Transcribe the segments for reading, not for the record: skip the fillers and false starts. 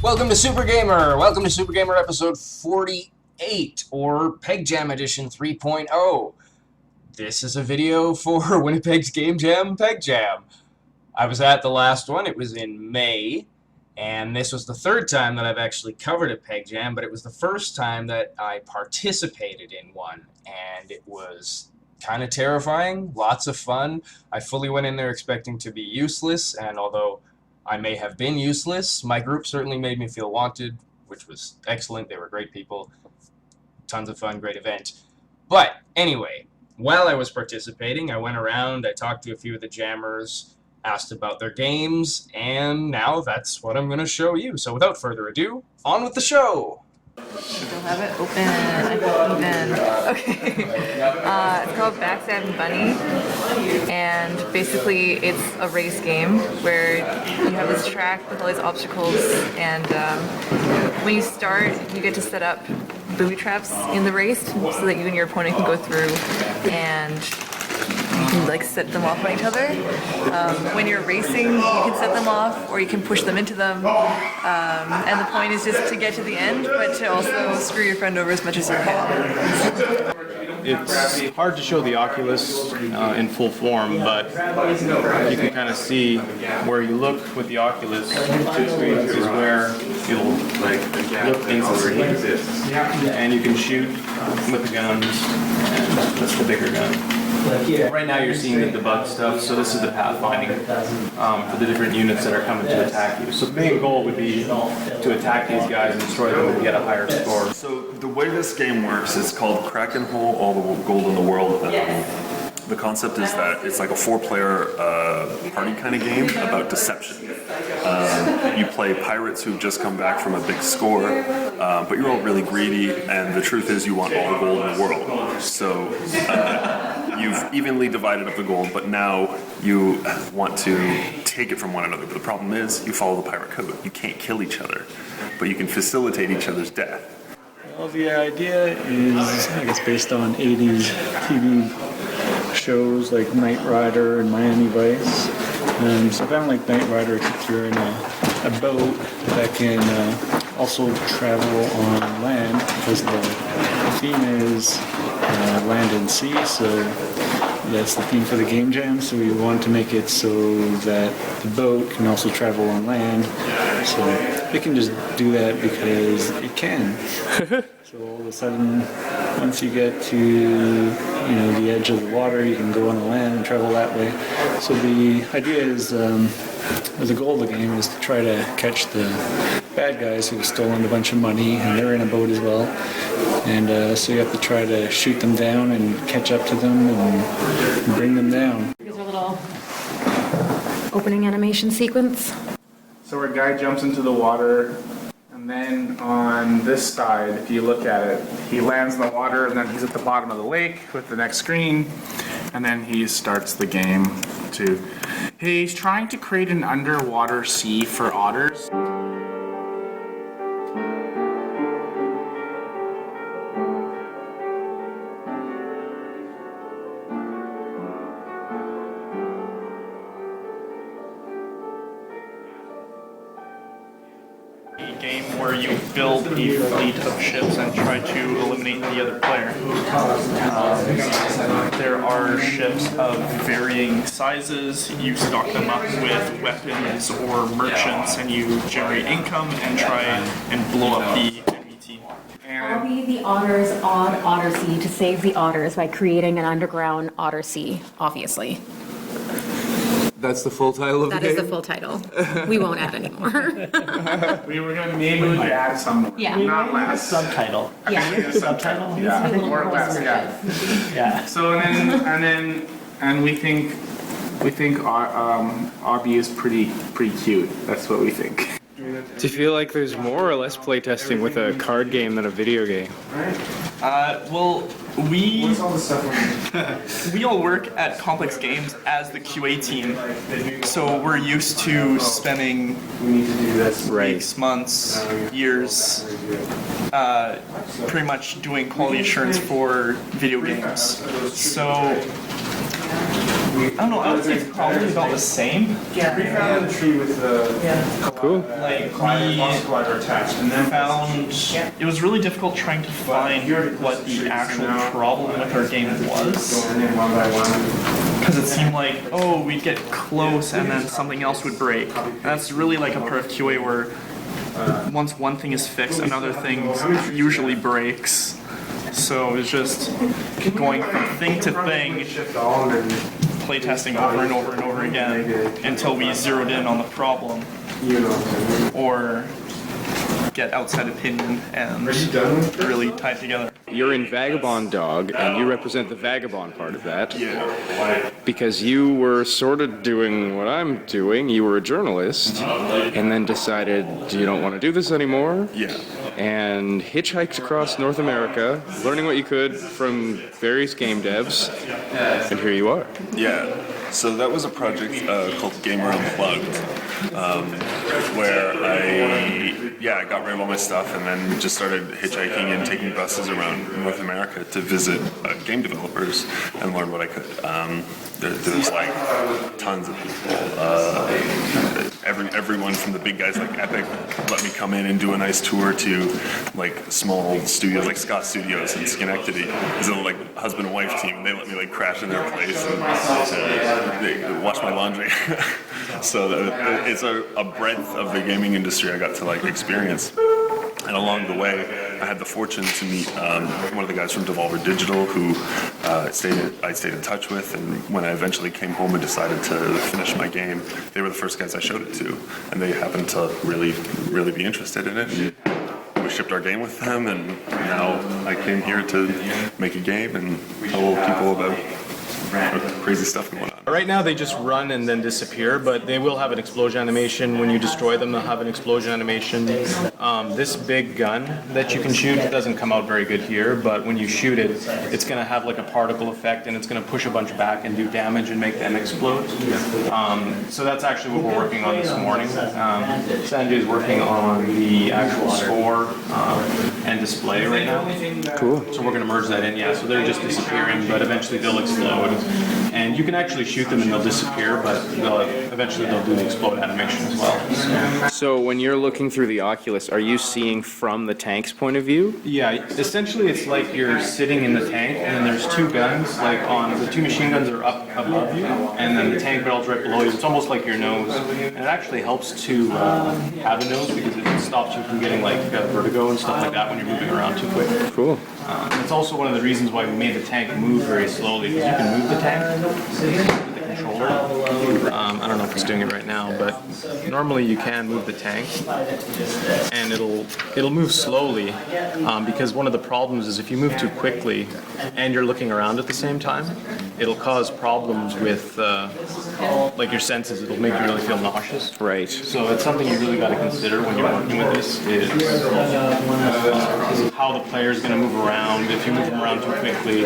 Welcome to Super Gamer! Welcome to Super Gamer episode 48, or PegJam edition 3.0. This is a video for Winnipeg's Game Jam PegJam. I was at the last one, it was in May, and this was the third time that I've actually covered a PegJam, but it was the first time that I participated in one, and it was kind of terrifying, lots of fun. I fully went in there expecting to be useless, and although I may have been useless, my group certainly made me feel wanted, which was excellent. They were great people. Tons of fun, great event. But anyway, while I was participating, I went around, I talked to a few of the jammers, asked about their games, and now that's what I'm going to show you. So without further ado, on with the show! Still have it open. I don't even. Okay. It's called Backstabbing Bunny, and basically it's a race game where you have this track with all these obstacles, and when you start, you get to set up booby traps in the race so that you and your opponent can go through and you can like set them off on each other. When you're racing, you can set them off or you can push them into them. And the point is just to get to the end, but to also screw your friend over as much as you can. It's hard to show the Oculus in full form, but you can kind of see where you look with the Oculus is where you'll look things underneath, and you can shoot with the guns, and that's the bigger gun. Right now you're seeing the debug stuff, so this is the pathfinding for the different units that are coming to attack you. So the main goal would be to attack these guys and destroy them and get a higher score. So the way this game works is called Crack and Hole All the Gold in the World. The concept is that it's like a four-player party kind of game about deception. You play pirates who've just come back from a big score, but you're all really greedy, and the truth is you want all the gold in the world. So you've evenly divided up the gold, but now you want to take it from one another. But the problem is you follow the pirate code. You can't kill each other, but you can facilitate each other's death. Well, the idea is, I guess, based on 80s TV shows like Knight Rider and Miami Vice. So kind of like Knight Rider, except you're in a boat that can also travel on land, because the theme is land and sea, so that's the theme for the Game Jam. So we wanted to make it so that the boat can also travel on land. So it can just do that because it can. So all of a sudden, once you get to the edge of the water, you can go on the land and travel that way. So the idea is, the goal of the game is to try to catch the bad guys who have stolen a bunch of money, and they're in a boat as well. And so you have to try to shoot them down and catch up to them and bring them down. Here's our little opening animation sequence. So our guy jumps into the water, and then on this side, if you look at it, he lands in the water, and then he's at the bottom of the lake with the next screen, and then he starts the game to... He's trying to create an underwater sea for otters. Game where you build a fleet of ships and try to eliminate the other player. There are ships of varying sizes. You stock them up with weapons or merchants, and you generate income and try and blow up the enemy team. I'll be the otters on Ottersea to save the otters by creating an underground otter sea, obviously. That's the full title of the game? That is the full title. We won't add any more. We were going to maybe add some, Yeah. not less. Subtitle. Yeah. Subtitle? Yeah, more or less, yeah. Yeah. So and we think Obby is pretty cute. That's what we think. Do you feel like there's more or less playtesting with a card game than a video game? Well, we all work at Complex Games as the QA team, so we're used to spending weeks, months, years, pretty much doing quality assurance for video games. So don't know, I would say it's probably about the same. We found the tree with the Cool. Like, collider attached, and then found it was really difficult trying to find what the actual problem with our game was, going in one by one. because it seemed like, oh, we'd get close and then something else would break. And that's really like a part of QA where once one thing is fixed, another thing usually breaks. So it's just going from thing to thing, playtesting over and over and over again until we zeroed in on the problem or get outside opinion and really tie it together. You're in Vagabond Dog, and you represent the vagabond part of that. Yeah. Because you were sort of doing what I'm doing. You were a journalist, and then decided you don't want to do this anymore. Yeah. And hitchhiked across North America, learning what you could from various game devs, and here you are. Yeah. So that was a project called Gamer Unplugged, where I got rid of all my stuff and then just started hitchhiking and taking buses around North America to visit game developers and learn what I could. There's like tons of people. Everyone from the big guys like Epic let me come in and do a nice tour to like small studios like Scott Studios in Schenectady. It's a like husband and wife team. They let me like crash in their place and they wash my laundry. So it's a breadth of the gaming industry I got to like experience. And along the way, I had the fortune to meet one of the guys from Devolver Digital who I stayed in touch with, and when I eventually came home and decided to finish my game, they were the first guys I showed it to, and they happened to really be interested in it. And we shipped our game with them, and now I came here to make a game and tell people about crazy stuff going on. Right now they just run and then disappear, but they will have an explosion animation. When you destroy them, they'll have an explosion animation. This big gun that you can shoot doesn't come out very good here, but when you shoot it, it's going to have like a particle effect, and it's going to push a bunch back and do damage and make them explode. So that's actually what we're working on this morning. Sanjay is working on the actual score and display right now. Cool. So we're going to merge that in, yeah. So they're just disappearing, but eventually they'll explode. And you can actually shoot them and they'll disappear, but eventually they'll do the explode animation as well. So when you're looking through the Oculus, are you seeing from the tank's point of view? Yeah, essentially it's like you're sitting in the tank, and then there's two guns, like on the two machine guns are up above you, and then the tank barrel's right below you. It's almost like your nose, and it actually helps to have a nose because it stops you from getting like vertigo and stuff like that when you're moving around too quick. Cool. It's also one of the reasons why we made the tank move very slowly, because you can move the tank with the controller. I don't know if it's doing it right now, but normally you can move the tank, and it'll move slowly, because one of the problems is if you move too quickly and you're looking around at the same time, it'll cause problems with like your senses. It'll make you really feel nauseous. Right. So it's something you really got to consider when you're working with this is how the player's going to move around, if you move them around too quickly.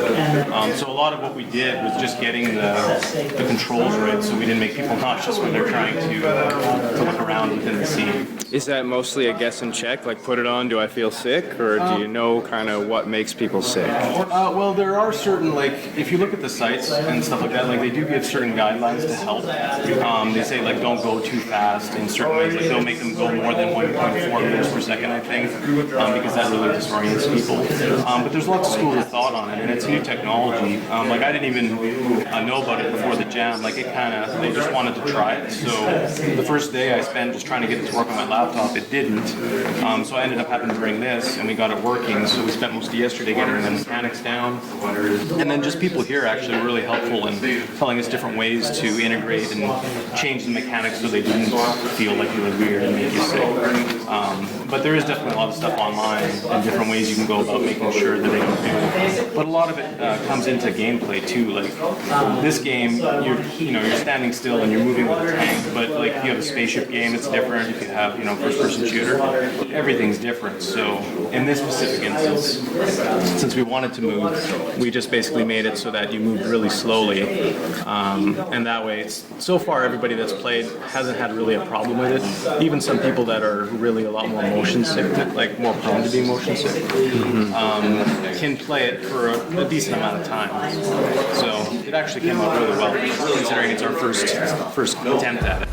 So a lot of what we did was just getting the controls right, so we didn't make people nauseous when they're trying to look around within the scene. Is that mostly a guess and check? Like, put it on, do I feel sick? Or do you know kind of what makes people sick? Well, there are certain, like, if you look at the sites and stuff like that, like, they do give certain guidelines to help. They say, like, don't go too fast in certain ways. Like, they'll make them go more than 1.4 meters per second, I think, because that really disorients people. But there's lots of schools of thought on it, and it's new technology. Like, I didn't even know about it before the jam. Like, they just wanted to try it. So the first day I spent just trying to get it to work on my laptop, it didn't. So I ended up having to bring this, and we got it working. So we spent most of yesterday getting the mechanics down. And then just people here actually were really helpful in telling us different ways to integrate and change the mechanics so they didn't feel like really weird and make you sick. But there is definitely a lot of stuff online and different ways you can go about making sure that they don't do it. But a lot of it comes into gameplay too. Like this game, you're standing still and you're moving with a tank. But like if you have a spaceship game, it's different. If you have first-person shooter, everything's different. So in this specific instance, since we wanted to move, we just basically made it so that you moved really slowly, and that way, so far everybody that's played hasn't had really a problem with it. Even some people that are really a lot more motion sick, like more prone to being motion sick, can play it for a decent amount of time. So it actually came out really well, considering it's our first attempt at it.